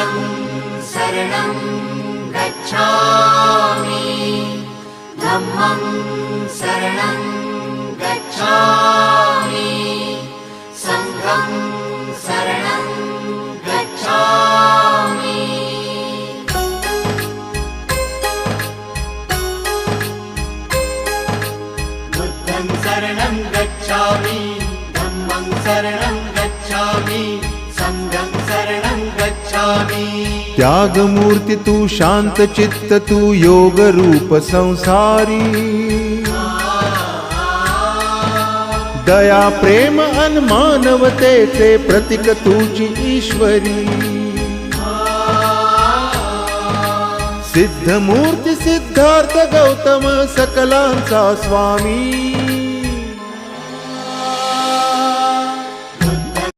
बुद्धं शरणं गच्छामि धम्मं शरणं गच्छामि संघं शरणं गच्छामि। बुद्धं शरणं गच्छामि धम्मं शरणं गच्छामि संघं शरणं गच्छामि। त्याग मूर्ति तू शांत चित्त तू योग रूप संसारी दया प्रेम अन मानवतेचे प्रतीक तुझी ईश्वरी सिद्ध मूर्ती सिद्धार्थ गौतम सकलांचा स्वामी